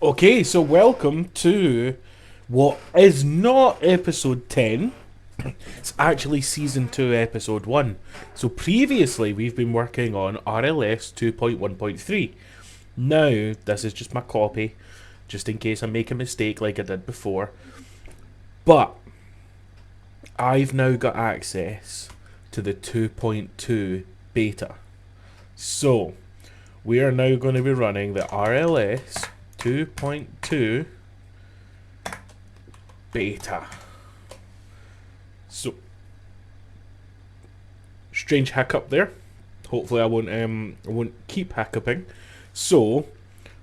Okay, so welcome to what is not episode 10. It's actually season 2, episode 1. So previously we've been working on RLS 2.1.3. Now, this is just my copy, just in case I make a mistake like I did before. But I've now got access to the 2.2 beta. So, we are now going to be running the RLS 2.2 beta. So, strange hiccup there. Hopefully I won't keep hiccuping. So,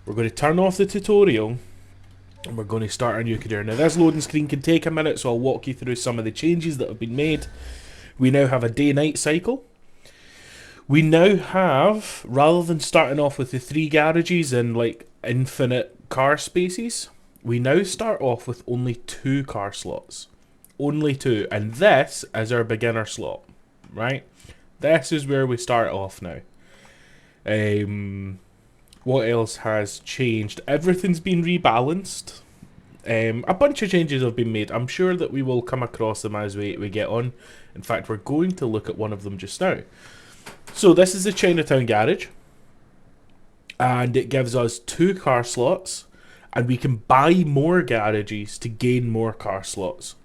we're going to turn off the tutorial and we're going to start our new career. Now this loading screen can take a minute, so I'll walk you through some of the changes that have been made. We now have a day-night cycle. We now have, rather than starting off with the 3 garages and like infinite car spaces, we now start off with only 2 car slots. Only 2. And this is our beginner slot, right? This is where we start off now. What else has changed? Everything's been rebalanced. A bunch of changes have been made. I'm sure that we will come across them as we get on. In fact, we're going to look at one of them just now. So this is the Chinatown garage, and it gives us 2 car slots, and we can buy more garages to gain more car slots.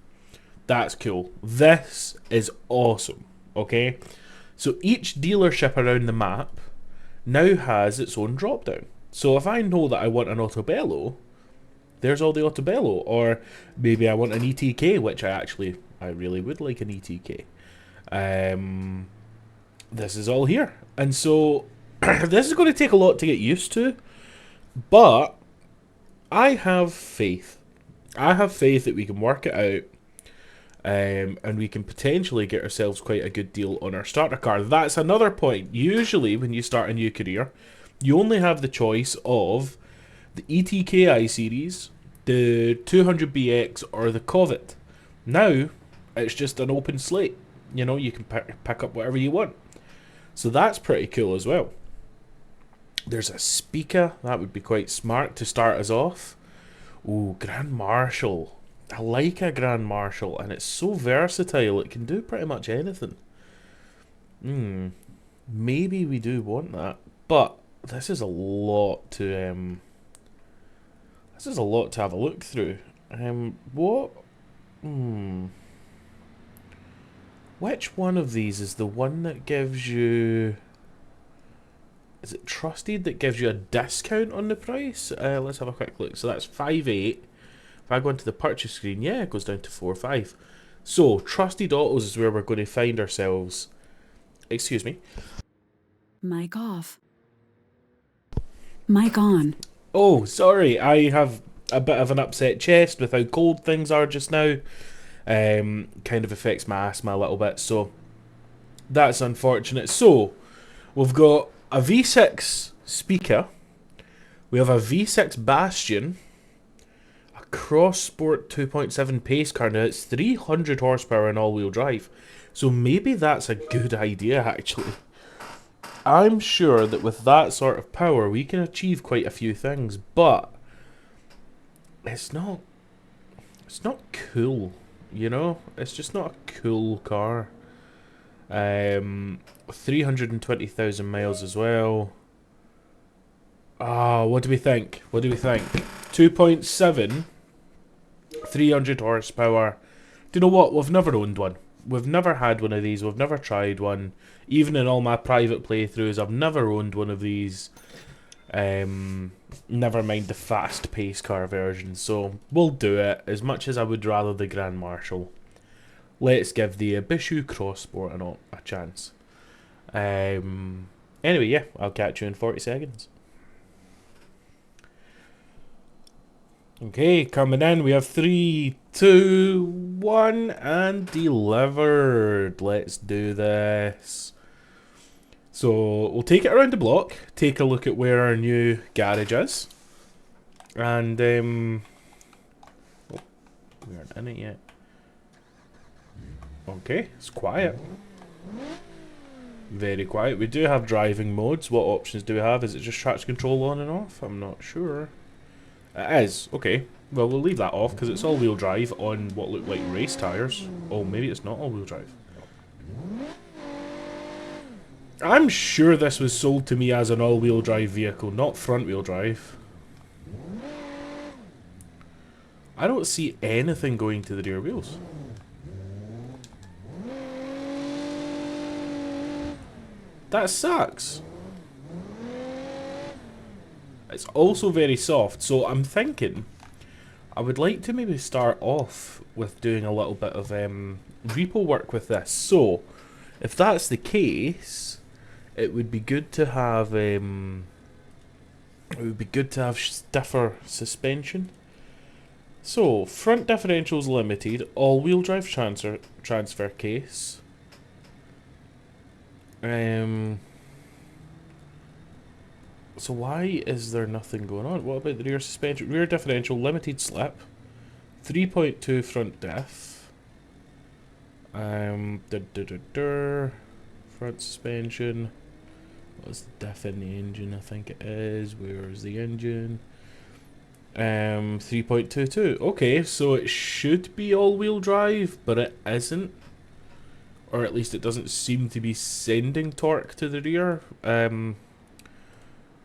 That's cool. This is awesome, okay? So each dealership around the map now has its own drop down. So if I know that I want an Autobello, there's all the Autobello, or maybe I want an ETK, which I really would like an ETK. This is all here. And so this is going to take a lot to get used to, but I have faith. I have faith that we can work it out, and we can potentially get ourselves quite a good deal on our starter car. That's another point. Usually when you start a new career, you only have the choice of the ETKI series, the 200BX, or the Covet. Now, it's just an open slate. You know, you can pick up whatever you want. So that's pretty cool as well. There's a speaker. That would be quite smart to start us off. Ooh, Grand Marshal. I like a Grand Marshal, and it's so versatile. It can do pretty much anything. Maybe we do want that, but this is a lot to have a look through. What? Which one of these is the one that gives you... Is it Trusted that gives you a discount on the price? Let's have a quick look. So that's 5.8. If I go into the purchase screen, yeah, it goes down to 4.5. So, Trusted Autos is where we're going to find ourselves. Excuse me. Mic off. Mic on. Oh, sorry. I have a bit of an upset chest with how cold things are just now. Kind of affects my asthma a little bit, so that's unfortunate. So, we've got a V6 speaker. We have a V6 Bastion. Cross Sport 2.7 pace car. Now it's 300 horsepower and all-wheel drive, so maybe that's a good idea actually. I'm sure that with that sort of power we can achieve quite a few things, but it's not cool, you know? It's just not a cool car. 320,000 miles as well. What do we think? 2.7, 300 horsepower. Do you know what? We've never owned one. We've never had one of these. We've never tried one. Even in all my private playthroughs, I've never owned one of these. Never mind the fast pace car version. So we'll do it, as much as I would rather the Grand Marshal. Let's give the Bishu Cross Sport a chance. Anyway, yeah, I'll catch you in 40 seconds. Okay, coming in. We have 3, 2, 1, and delivered. Let's do this. So we'll take it around the block, take a look at where our new garage is, and we aren't in it yet. Okay, it's quiet. Very quiet. We do have driving modes. What options do we have? Is it just traction control on and off? I'm not sure. It is. Okay. Well, we'll leave that off because it's all-wheel drive on what look like race tyres. Oh, maybe it's not all-wheel drive. I'm sure this was sold to me as an all-wheel drive vehicle, not front-wheel drive. I don't see anything going to the rear wheels. That sucks. It's also very soft, so I'm thinking I would like to maybe start off with doing a little bit of repo work with this. So, if that's the case, it would be good to have stiffer suspension. So, front differentials limited, all-wheel drive transfer case. So why is there nothing going on? What about the rear suspension? Rear differential limited slip, 3.2 front diff. Front suspension. What's the diff in the engine? I think it is. Where is the engine? 3.22. Okay, so it should be all-wheel drive, but it isn't. Or at least it doesn't seem to be sending torque to the rear.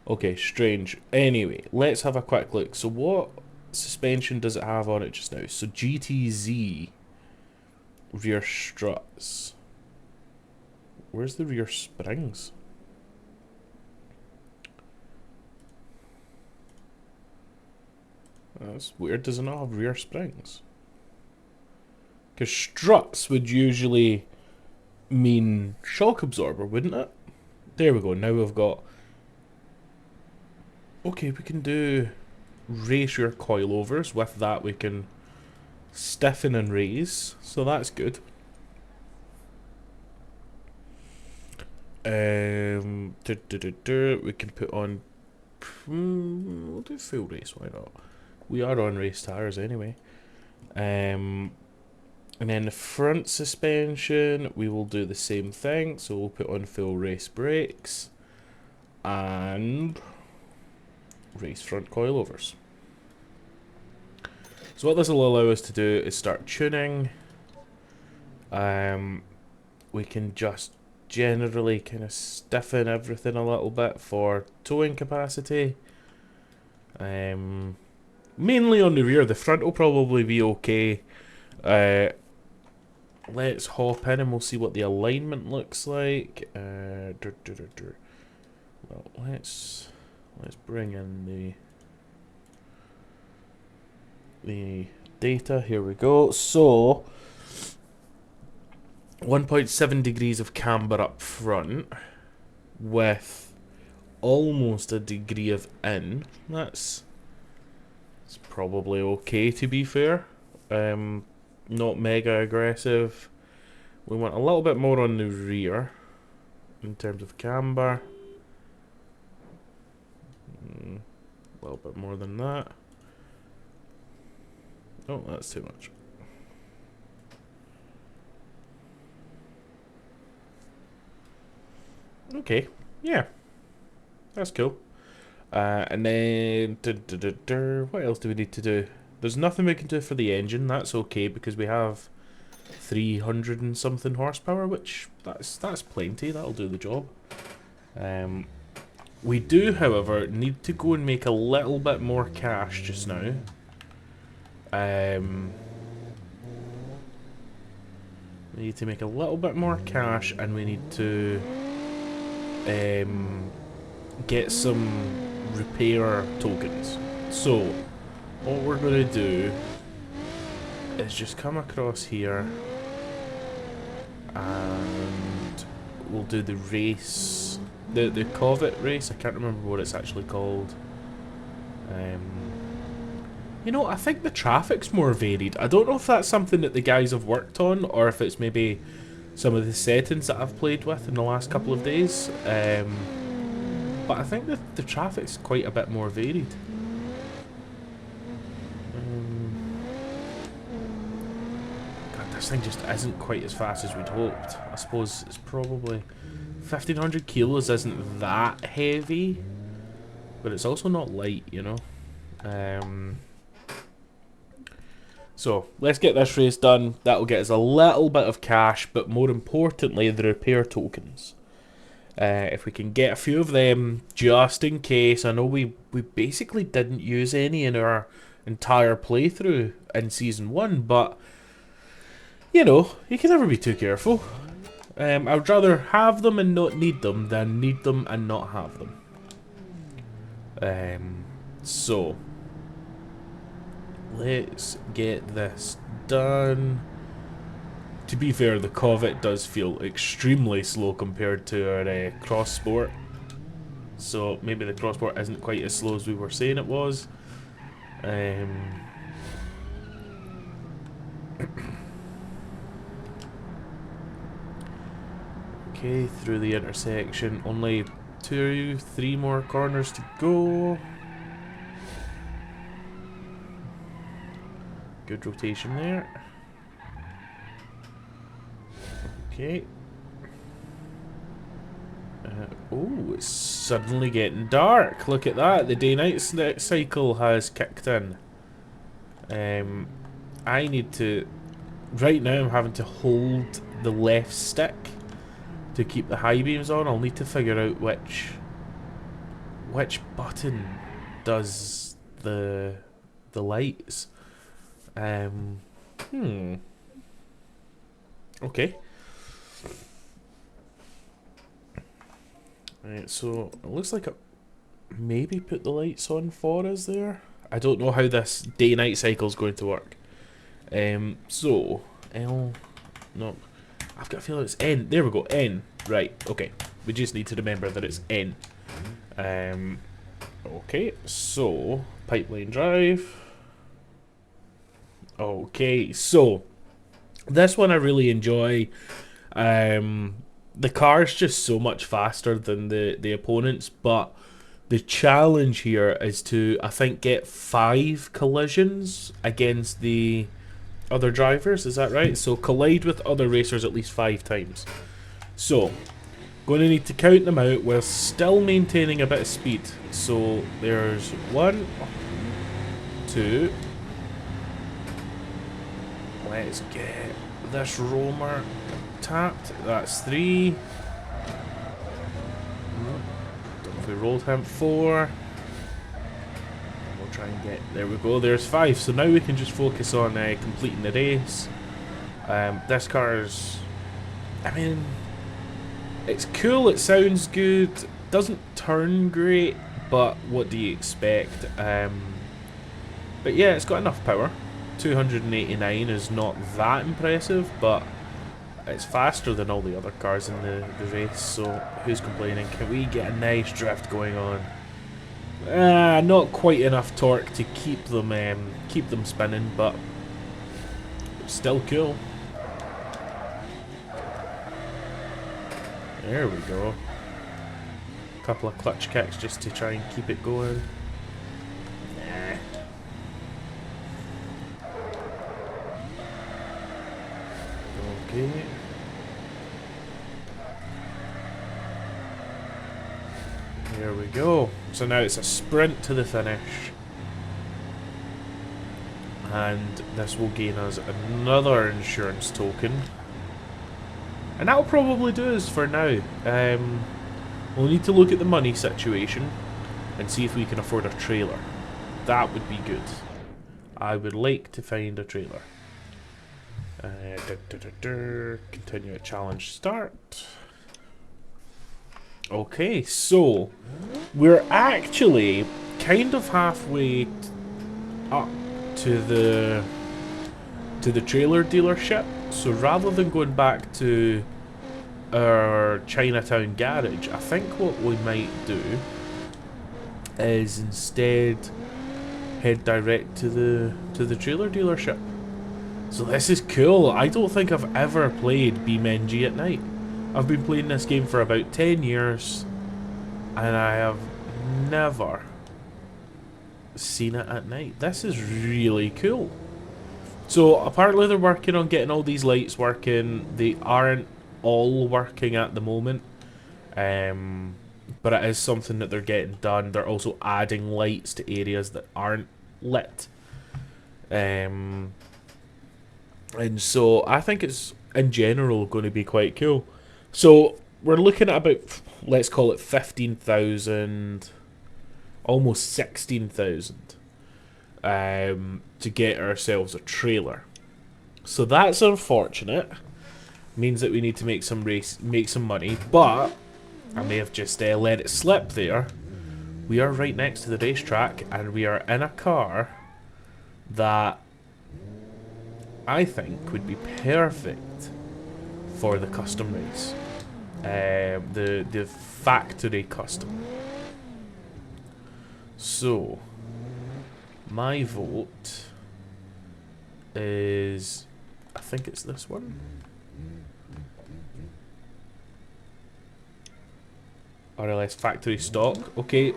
Okay, strange. Anyway, let's have a quick look. So what suspension does it have on it just now? So GTZ rear struts. Where's the rear springs? That's weird. Does it not have rear springs? Because struts would usually mean shock absorber, wouldn't it? There we go. Now we've got... Okay, we can do race rear coilovers. With that we can stiffen and raise. So that's good. We can put on... we'll do full race, why not? We are on race tires anyway. And then the front suspension, we will do the same thing. So we'll put on full race brakes and race front coilovers. So what this will allow us to do is start tuning. We can just generally kind of stiffen everything a little bit for towing capacity. Mainly on the rear. The front will probably be okay. Let's hop in and we'll see what the alignment looks like. Well, let's bring in the data. Here we go. So 1.7 degrees of camber up front with almost a degree of in. It's probably okay, to be fair. Not mega aggressive. We want a little bit more on the rear in terms of camber. A little bit more than that. Oh, that's too much. Okay, yeah, that's cool. And then, what else do we need to do? There's nothing we can do for the engine. That's okay because we have 300 and something horsepower, which that's plenty. That'll do the job. We do, however, need to go and make a little bit more cash just now. We need to make a little bit more cash, and we need to get some repair tokens. So what we're going to do is just come across here and we'll do the race, the Covet race. I can't remember what it's actually called. You know, I think the traffic's more varied. I don't know if that's something that the guys have worked on or if it's maybe some of the settings that I've played with in the last couple of days. But I think that the traffic's quite a bit more varied. God, this thing just isn't quite as fast as we'd hoped. I suppose it's probably 1500 kilos isn't that heavy, but it's also not light, you know. So let's get this race done. That'll get us a little bit of cash, but more importantly, the repair tokens. If we can get a few of them, just in case. I know we basically didn't use any in our entire playthrough in Season 1, but, you know, you can never be too careful. I would rather have them and not need them than need them and not have them. So, let's get this done. To be fair, the Covet does feel extremely slow compared to our Cross Sport. So maybe the Cross Sport isn't quite as slow as we were saying it was. Okay, through the intersection. Only 2-3 more corners to go. Good rotation there. Okay. Oh, it's suddenly getting dark. Look at that. The day-night cycle has kicked in. I need to... Right now I'm having to hold the left stick to keep the high beams on. I'll need to figure out which button does the lights. Okay. Right, so it looks like I maybe put the lights on for us there. I don't know how this day-night cycle is going to work. So L, no, I've got a feeling it's N. There we go, N. Right, okay. We just need to remember that it's N. Okay, so pipeline drive. Okay, so this one I really enjoy. The car's just so much faster than the opponents, but the challenge here is to, I think, get 5 collisions against the other drivers, is that right? So collide with other racers at least 5 times. So, going to need to count them out while still maintaining a bit of speed. So there's 1, 2. Let's get this roamer tapped. That's 3. Don't know if we rolled him. 4. We'll try and get... There we go. There's 5. So now we can just focus on completing the race. This car's... I mean... It's cool. It sounds good. Doesn't turn great. But what do you expect? But yeah, it's got enough power. 289 is not that impressive, but it's faster than all the other cars in the race, so who's complaining? Can we get a nice drift going on? Not quite enough torque to keep them spinning, but still cool. There we go. Couple of clutch kicks just to try and keep it going. Okay. There we go. So now it's a sprint to the finish. And this will gain us another insurance token. And that'll probably do us for now. We'll need to look at the money situation and see if we can afford a trailer. That would be good. I would like to find a trailer. Continue at challenge start. Okay, so we're actually kind of halfway up to the trailer dealership. So rather than going back to our Chinatown garage, I think what we might do is instead head direct to the trailer dealership. So this is cool. I don't think I've ever played beamng at night. I've been playing this game for about 10 years and I have never seen it at night. This is really cool. So apparently they're working on getting all these lights working. They aren't all working at the moment. but it is something that they're getting done. They're also adding lights to areas that aren't lit. And so I think it's, in general, going to be quite cool. So we're looking at about, let's call it 15,000, almost 16,000, to get ourselves a trailer. So that's unfortunate. Means that we need to make some money, but I may have just let it slip there. We are right next to the racetrack, and we are in a car that I think would be perfect for the custom race. The factory custom. So, my vote is, I think it's this one. RLS factory stock. Okay.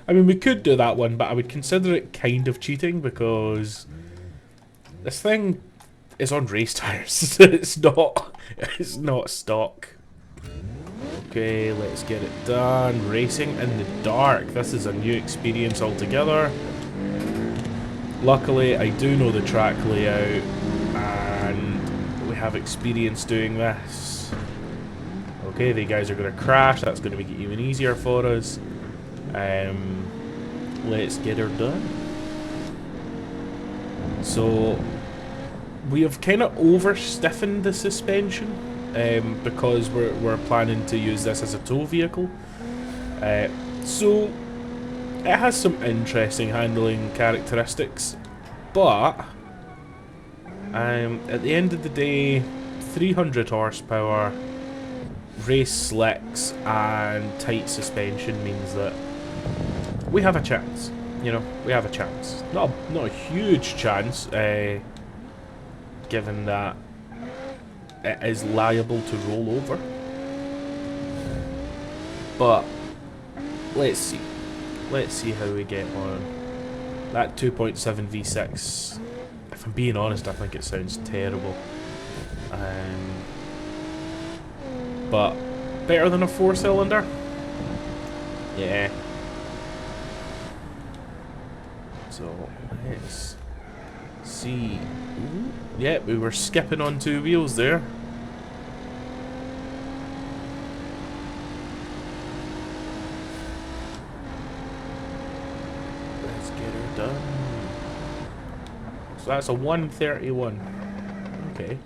I mean, we could do that one, but I would consider it kind of cheating because this thing is on race tires. It's not stock. Okay, let's get it done. Racing in the dark. This is a new experience altogether. Luckily, I do know the track layout, and we have experience doing this. Okay, the guys are going to crash. That's going to make it even easier for us. Let's get her done. So, we have kind of over-stiffened the suspension because we're planning to use this as a tow vehicle. So, it has some interesting handling characteristics, but at the end of the day, 300 horsepower, race slicks, and tight suspension means that we have a chance. You know, we have a chance. Not a huge chance, given that it is liable to roll over. But let's see. Let's see how we get on. That 2.7 V6, if I'm being honest, I think it sounds terrible. But better than a 4-cylinder? Yeah. So, let's see. Ooh. Yep, we were skipping on 2 wheels there. Let's get her done. So that's a 131. Okay.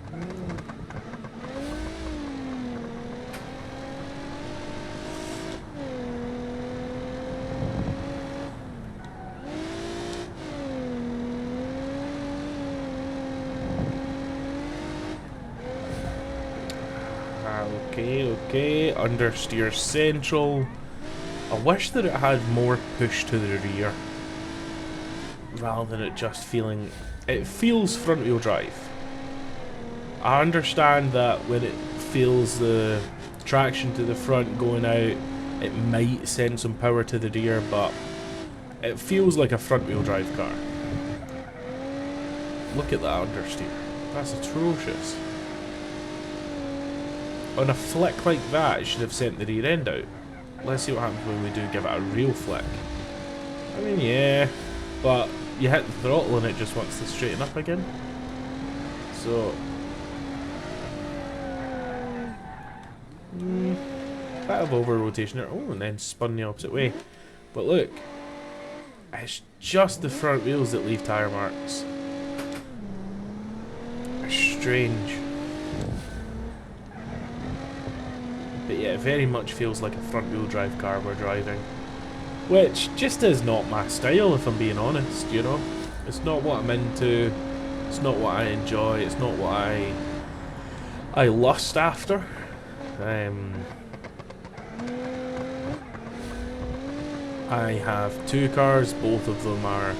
Okay, understeer central. I wish that it had more push to the rear rather than it just feeling... It feels front wheel drive. I understand that when it feels the traction to the front going out, it might send some power to the rear, but it feels like a front wheel drive car. Look at that understeer. That's atrocious. On a flick like that, it should have sent the rear end out. Let's see what happens when we do give it a real flick. I mean, yeah, but you hit the throttle and it just wants to straighten up again. So, bit of over rotation there. Oh, and then spun the opposite way. But look, it's just the front wheels that leave tyre marks. Strange. But yeah, it very much feels like a front wheel drive car we're driving. Which just is not my style, if I'm being honest, you know? It's not what I'm into, it's not what I enjoy, it's not what I lust after. I have 2 cars, both of them are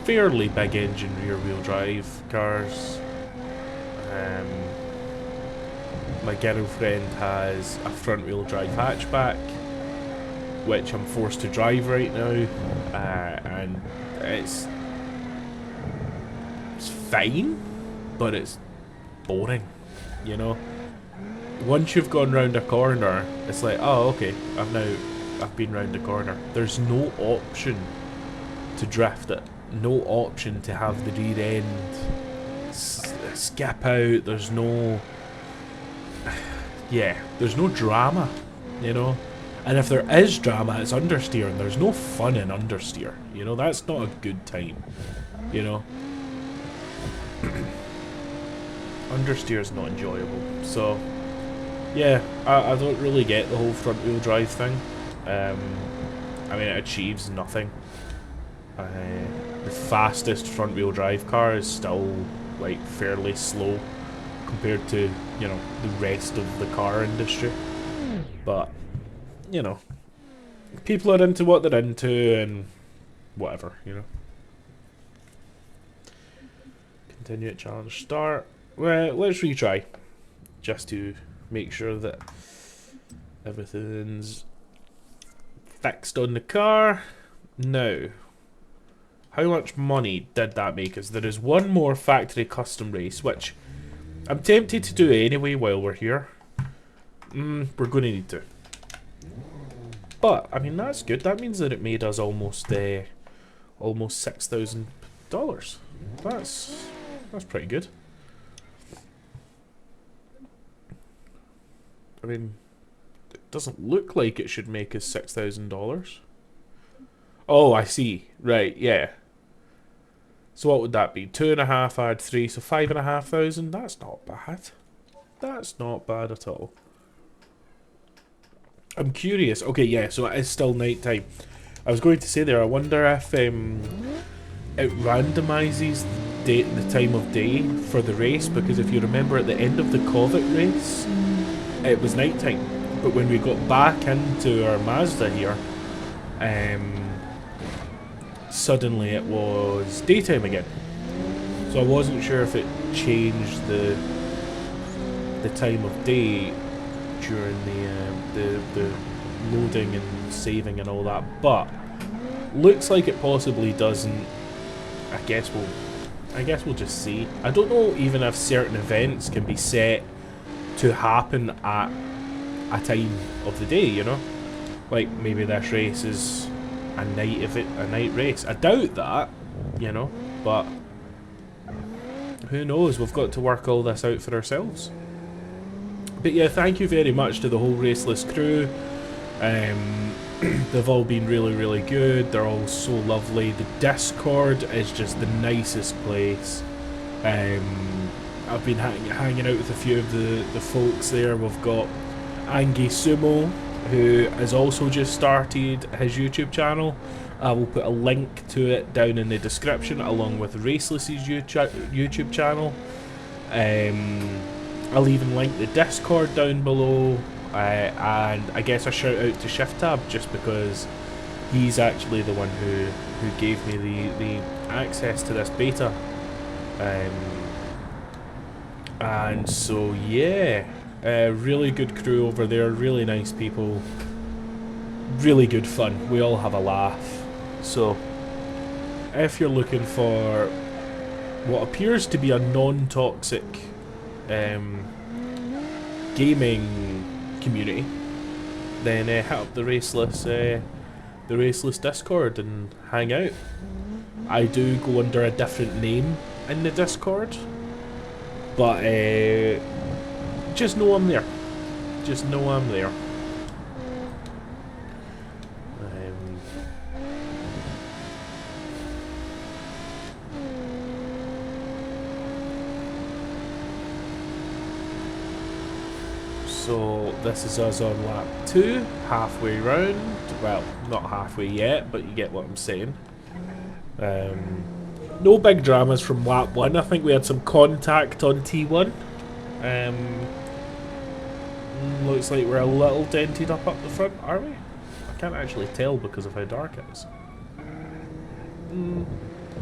fairly big engine rear wheel drive cars. My girlfriend has a front wheel drive hatchback, which I'm forced to drive right now, and it's fine, but it's boring, you know. once you've gone round a corner, it's like, oh, okay, I've been round a corner. There's no option to drift it. No option to have the rear end skip out. There's no, yeah, there's no drama, you know. And if there is drama, it's understeer, and there's no fun in understeer. You know, that's not a good time. You know, understeer is not enjoyable. So, yeah, I don't really get the whole front wheel drive thing. I mean, it achieves nothing. The fastest front wheel drive car is still like fairly slow compared to, you know, the rest of the car industry. But, you know, people are into what they're into and whatever, you know. Continue at challenge start. Well, let's retry just to make sure that everything's fixed on the car. Now, how much money did that make us? There is one more factory custom race, which I'm tempted to do anyway while we're here. We're going to need to. But, I mean, that's good. That means that it made us almost $6,000. That's pretty good. I mean, it doesn't look like it should make us $6,000. Oh, I see. Right, yeah. So what would that be? 2.5 add 3, so 5,500. That's not bad. That's not bad at all. I'm curious. Okay, yeah, so it is still night time. I was going to say there, I wonder if it randomizes the time of day for the race, because if you remember at the end of the Kovic race, it was night time. But when we got back into our Mazda here, suddenly it was daytime again. So I wasn't sure if it changed the time of day during the loading and saving and all that, but looks like it possibly doesn't. I guess we'll just see. I don't know even if certain events can be set to happen at a time of the day, you know, like maybe this race is a night race. I doubt that, you know, but who knows? We've got to work all this out for ourselves. But yeah, thank you very much to the whole Raceless crew. They've all been really, really good. They're all so lovely. The Discord is just the nicest place. I've been hanging out with a few of the folks there. We've got AngySumo, who has also just started his YouTube channel. I will put a link to it down in the description, along with Raceless's YouTube channel. I'll even link the Discord down below, and I guess a shout out to ShiftTab, just because he's actually the one who gave me the access to this beta. And so yeah, really good crew over there, really nice people, really good fun. We all have a laugh. So if you're looking for what appears to be a non-toxic gaming community, then hit up the Raceless Discord and hang out. I do go under a different name in the Discord, but just know I'm there. Just know I'm there. So this is us on lap 2, halfway round. Well, not halfway yet, but you get what I'm saying. No big dramas from lap 1. I think we had some contact on T1. Looks like we're a little dented up the front, are we? I can't actually tell because of how dark it is.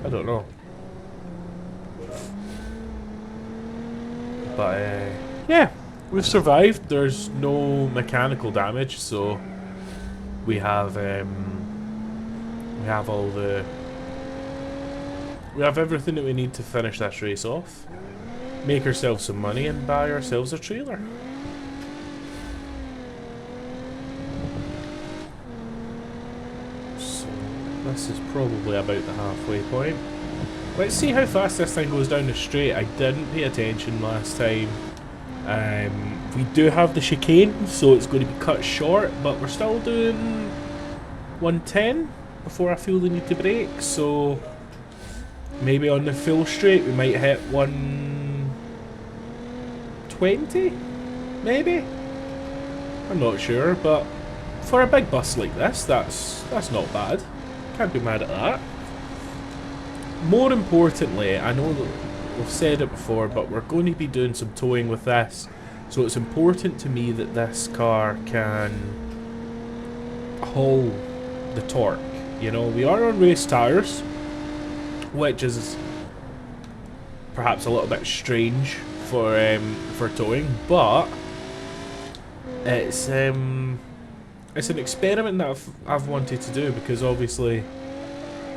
I don't know. But yeah, we've survived. There's no mechanical damage, so we have everything that we need to finish this race off, make ourselves some money, and buy ourselves a trailer. This is probably about the halfway point. Let's see how fast this thing goes down the straight. I didn't pay attention last time. We do have the chicane, so it's going to be cut short, but we're still doing 110 before I feel the need to brake, so maybe on the full straight we might hit 120, maybe? I'm not sure, but for a big bus like this, that's not bad. Can't be mad at that. More importantly, I know that we've said it before, but we're going to be doing some towing with this, so it's important to me that this car can haul the torque. You know, we are on race tyres, which is perhaps a little bit strange for towing, but it's an experiment that I've wanted to do, because obviously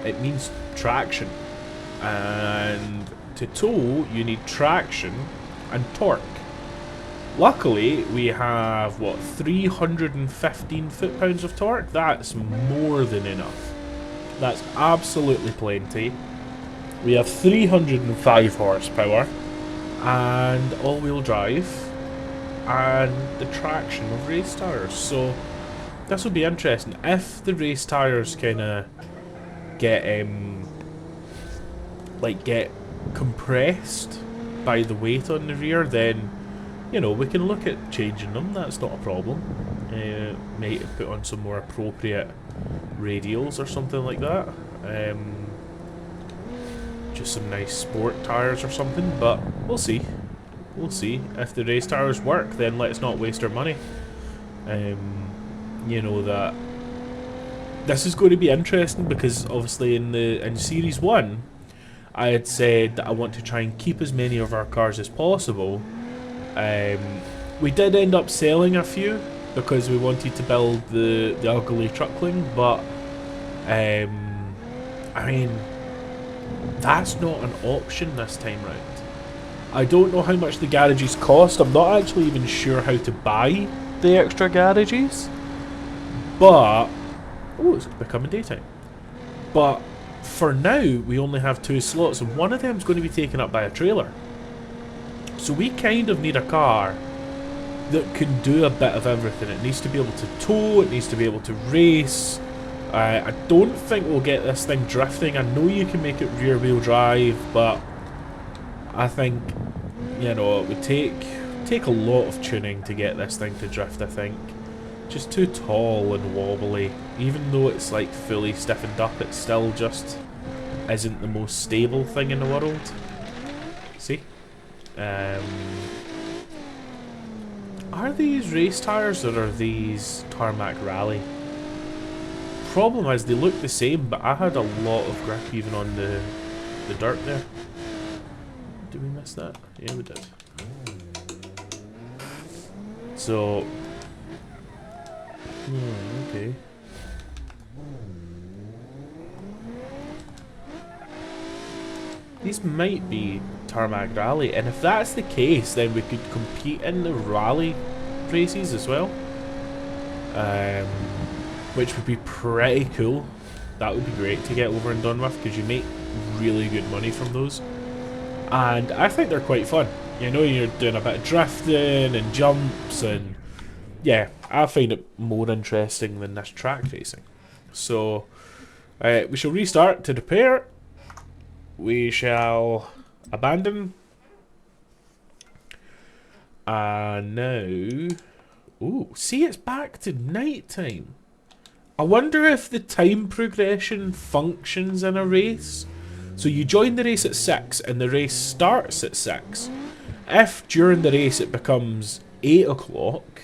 it means traction, and to tow you need traction and torque. Luckily we have, what, 315 foot-pounds of torque. That's more than enough. That's absolutely plenty. We have 305 horsepower and all-wheel drive and the traction of race tyres, so this will be interesting. If the race tyres kind of get get compressed by the weight on the rear, then, you know, we can look at changing them. That's not a problem. Might put on some more appropriate radials or something like that. Just some nice sport tyres or something, but we'll see. We'll see. If the race tyres work, then let's not waste our money. You know that this is going to be interesting, because obviously in Series 1 I had said that I want to try and keep as many of our cars as possible. We did end up selling a few because we wanted to build the ugly truckling, but I mean, that's not an option this time round. I don't know how much the garages cost. I'm not actually even sure how to buy the extra garages, but oh, it's becoming daytime. But for now, we only have 2 slots, and one of them is going to be taken up by a trailer. So we kind of need a car that can do a bit of everything. It needs to be able to tow, it needs to be able to race. I don't think we'll get this thing drifting. I know you can make it rear wheel drive, but I think, you know, it would take a lot of tuning to get this thing to drift, I think. Just too tall and wobbly. Even though it's like fully stiffened up, it still just isn't the most stable thing in the world. See? Are these race tyres or are these tarmac rally? Problem is they look the same, but I had a lot of grip even on the dirt there. Did we miss that? Yeah, we did. So okay. These might be tarmac rally, and if that's the case, then we could compete in the rally races as well, which would be pretty cool. That would be great to get over and done with, because you make really good money from those, and I think they're quite fun. You know, you're doing a bit of drifting and jumps, and yeah, I find it more interesting than this track racing. So we shall restart to repair. We shall abandon. And now, ooh, see, it's back to night time. I wonder if the time progression functions in a race. So you join the race at 6 and the race starts at 6. If during the race it becomes 8 o'clock,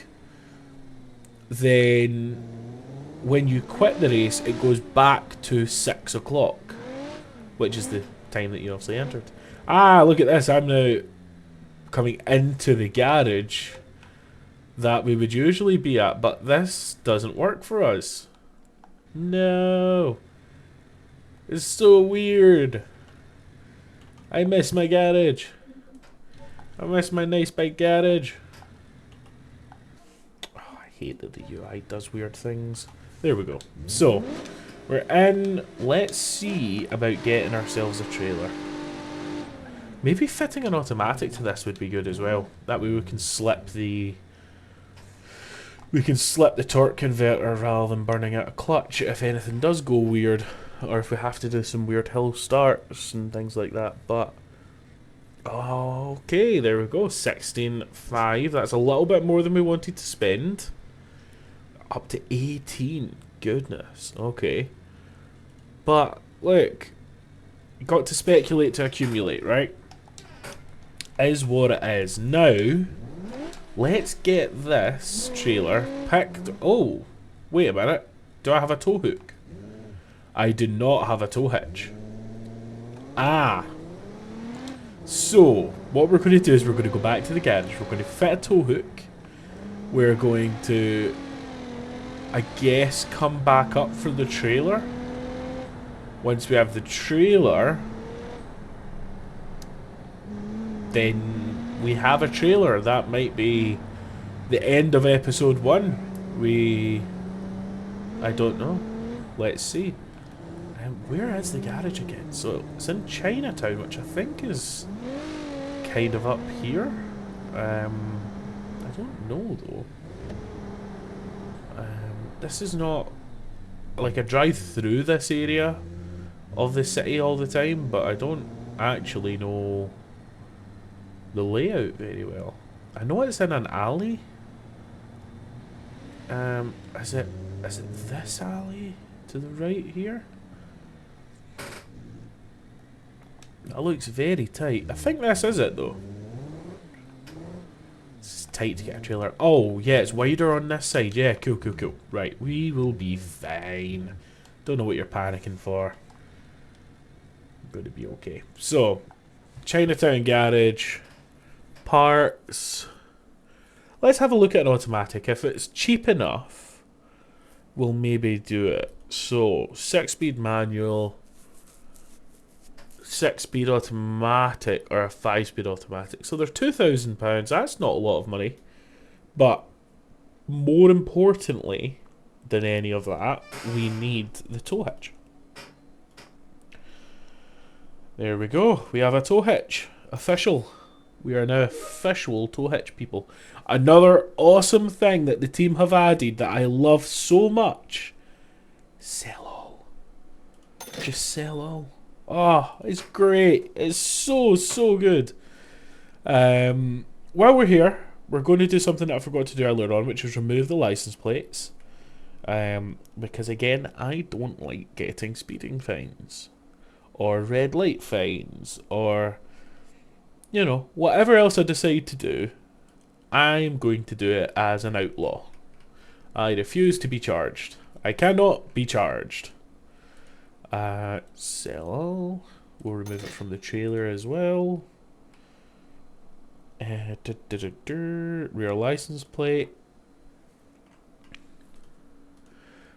then when you quit the race it goes back to 6 o'clock, which is the time that you obviously entered. Ah, look at this, I'm now coming into the garage that we would usually be at, but this doesn't work for us. No. It's so weird. I miss my garage. I miss my nice big garage. Oh, I hate that the UI does weird things. There we go. So, We're in. Let's see about getting ourselves a trailer. Maybe fitting an automatic to this would be good as well. That way we can slip the torque converter rather than burning out a clutch if anything does go weird, or if we have to do some weird hill starts and things like that. But okay, there we go. 16.5. That's a little bit more than we wanted to spend. Up to 18. Goodness. Okay. But look, you got to speculate to accumulate, right? Is what it is. Now, let's get this trailer picked. Oh, wait a minute. Do I have a tow hook? I do not have a tow hitch. Ah. So, what we're going to do is we're going to go back to the garage. We're going to fit a tow hook. We're going to, I guess, come back up for the trailer. Once we have the trailer, then we have a trailer. That might be the end of episode 1. I don't know. Let's see. Where is the garage again? So it's in Chinatown, which I think is kind of up here. I don't know though. This is not like I drive through this area of the city all the time, but I don't actually know the layout very well. I know it's in an alley. Is it this alley to the right here? That looks very tight. I think this is it though. It's tight to get a trailer. Oh yeah, it's wider on this side. Yeah, cool. Right, we will be fine. Don't know what you're panicking for. Going to be okay. So, Chinatown garage, parts. Let's have a look at an automatic. If it's cheap enough, we'll maybe do it. So, 6-speed manual, 6-speed automatic, or a 5-speed automatic. So they're £2,000. That's not a lot of money. But more importantly than any of that, we need the tow hitch. There we go. We have a tow hitch. Official. We are now official tow hitch people. Another awesome thing that the team have added that I love so much. Sell all. Just sell all. Oh, it's great. It's so good. While we're here, we're going to do something that I forgot to do earlier on, which is remove the license plates. Because again, I don't like getting speeding fines. Or red light fines, or, you know, whatever else I decide to do, I'm going to do it as an outlaw. I refuse to be charged. I cannot be charged. Sell all. We'll remove it from the trailer as well. Rear license plate.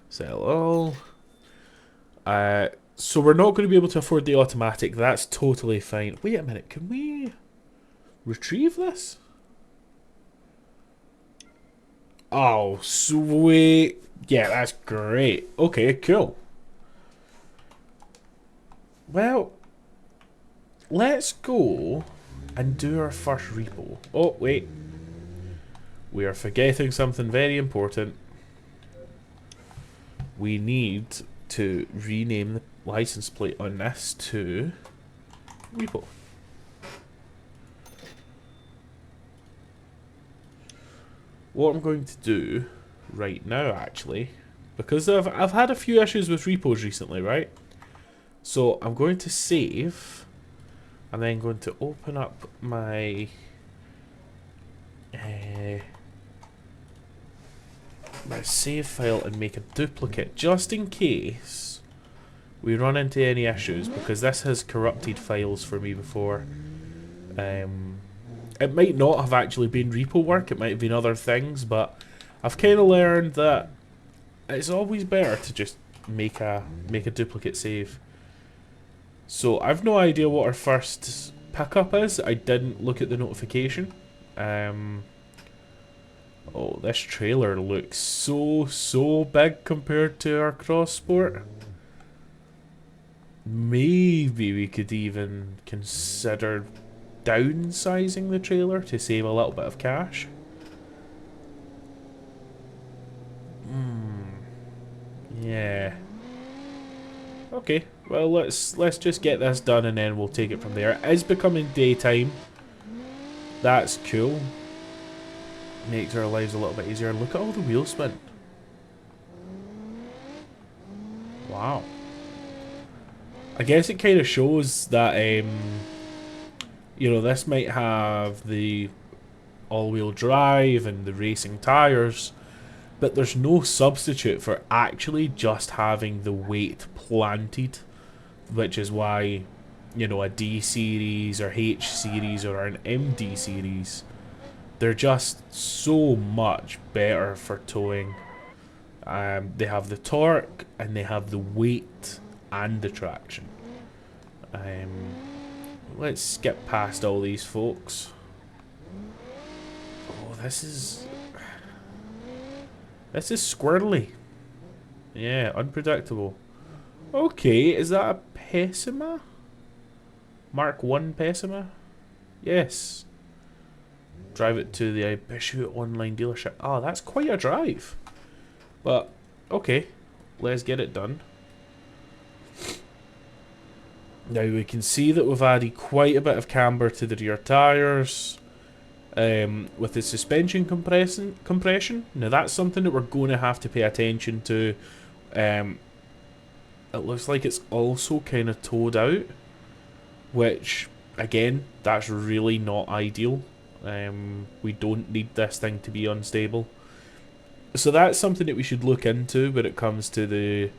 Sell all. So we're not going to be able to afford the automatic. That's totally fine. Wait a minute. Can we retrieve this? Oh, sweet. Yeah, that's great. Okay, cool. Well, let's go and do our first repo. Oh, wait. We are forgetting something very important. We need to rename the license plate on this to repo. What I'm going to do right now, actually, because I've had a few issues with repos recently, right? So I'm going to save, and then going to open up my my save file and make a duplicate, just in case we run into any issues, because this has corrupted files for me before. It might not have actually been repo work, it might have been other things, but I've kind of learned that it's always better to just make a duplicate save. So I've no idea what our first pickup is. I didn't look at the notification. Oh, this trailer looks so big compared to our cross sport. Maybe we could even consider downsizing the trailer to save a little bit of cash. Yeah. Okay. Well, let's just get this done and then we'll take it from there. It is becoming daytime. That's cool. Makes our lives a little bit easier. Look at all the wheel spin. Wow. I guess it kind of shows that you know, this might have the all-wheel drive and the racing tires, but there's no substitute for actually just having the weight planted, which is why, you know, a D series or H series or an MD series, they're just so much better for towing. They have the torque and they have the weight and the traction. Let's skip past all these folks. Oh, this is squirrely. Yeah, unpredictable. Okay, is that a Pessima? Mark 1 Pessima? Yes. Drive it to the Ibishu online dealership. Oh, that's quite a drive. But, okay. Let's get it done. Now we can see that we've added quite a bit of camber to the rear tyres. With the suspension compression. Now that's something that we're going to have to pay attention to. It looks like it's also kind of towed out, which again, that's really not ideal. We don't need this thing to be unstable. So that's something that we should look into when it comes to the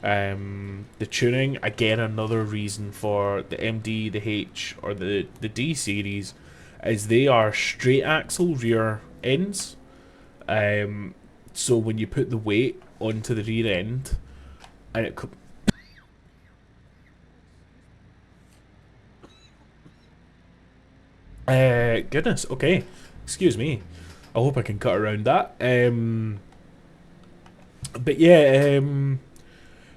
tuning. Again, another reason for the MD, the H, or the D series is they are straight axle rear ends. So when you put the weight onto the rear end, and it goodness, okay. Excuse me. I hope I can cut around that. But yeah,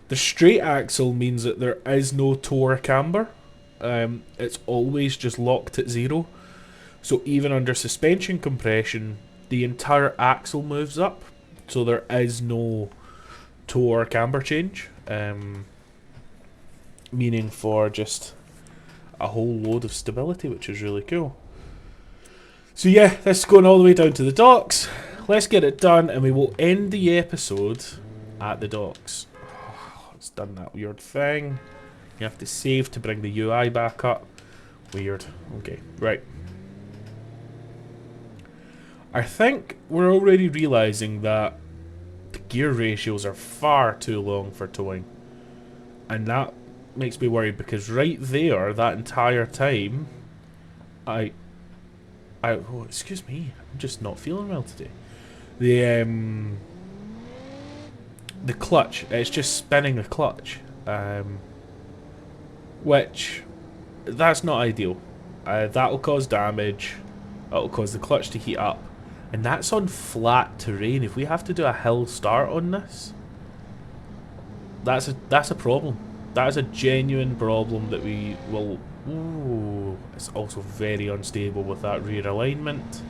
the straight axle means that there is no toe or camber. It's always just locked at 0. So even under suspension compression, the entire axle moves up. So there is no toe or camber change. Meaning for just a whole load of stability, which is really cool. So yeah, this is going all the way down to the docks. Let's get it done and we will end the episode at the docks. Oh, it's done that weird thing. You have to save to bring the UI back up. Weird. Okay, right. I think we're already realising that the gear ratios are far too long for towing. And that makes me worried because right there, that entire time, oh, excuse me, I'm just not feeling well today. The clutch, it's just spinning the clutch, which, that's not ideal. That'll cause damage, that'll cause the clutch to heat up, and that's on flat terrain. If we have to do a hill start on this, that's a problem. That is a genuine problem that we will... Ooh, it's also very unstable with that rear alignment.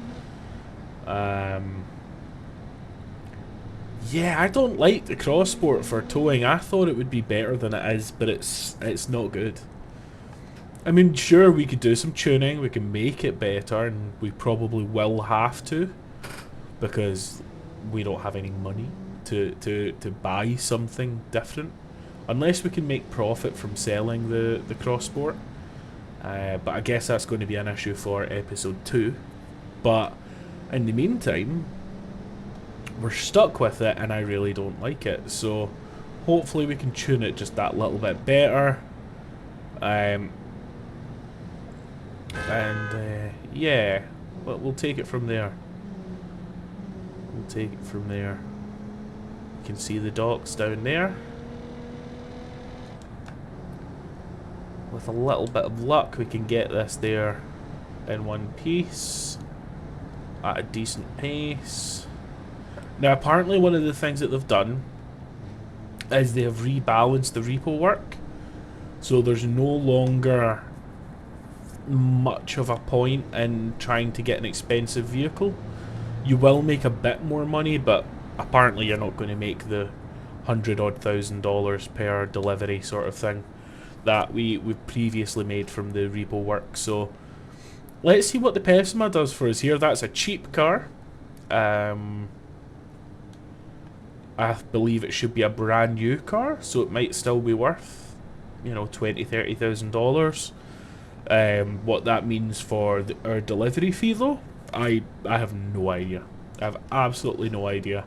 Yeah, I don't like the Crossport for towing. I thought it would be better than it is, but it's not good. I mean, sure, we could do some tuning, we can make it better, and we probably will have to, because we don't have any money to buy something different. Unless we can make profit from selling the Crossport. But I guess that's going to be an issue for episode 2. But in the meantime, we're stuck with it and I really don't like it. So hopefully we can tune it just that little bit better. Yeah, but we'll take it from there. We'll take it from there. You can see the docks down there. With a little bit of luck, we can get this there in one piece at a decent pace. Now, apparently one of the things that they've done is they have rebalanced the repo work. So there's no longer much of a point in trying to get an expensive vehicle. You will make a bit more money, but apparently you're not going to make the $100,000 per delivery sort of thing that we've previously made from the repo work. So let's see what the Pessima does for us here. That's a cheap car. I believe it should be a brand new car, so it might still be worth, you know, $20,000-$30,000. What that means for our delivery fee, though, I have no idea. I have absolutely no idea.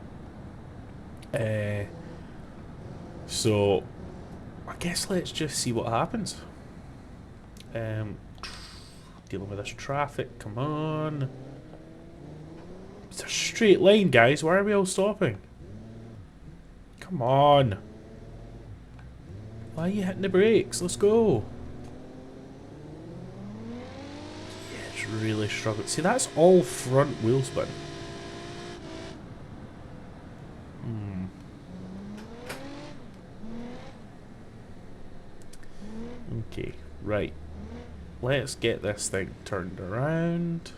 So I guess let's just see what happens. Dealing with this traffic, come on. It's a straight line, guys. Why are we all stopping? Come on. Why are you hitting the brakes? Let's go. Yeah, it's really struggling. See, that's all front wheel spin. Okay, right. Let's get this thing turned around.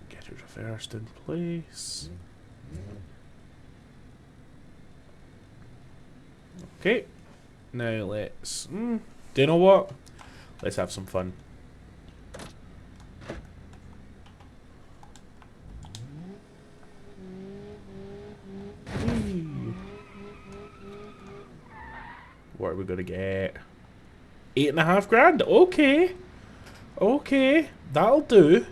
Get it reversed in place. Okay. Now let's... do you know what? Let's have some fun. What are we gonna get? $8,500. Okay. Okay. That'll do.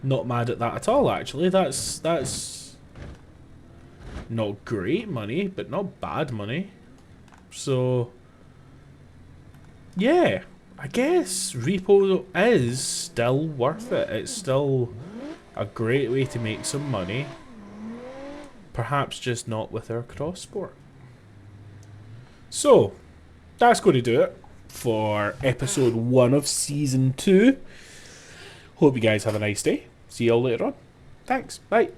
Not mad at that at all, actually. That's not great money, but not bad money. So yeah, I guess repo is still worth it. It's still a great way to make some money. Perhaps just not with our cross sport. So that's going to do it for episode 1 of season 2. Hope you guys have a nice day. See you all later on. Thanks. Bye.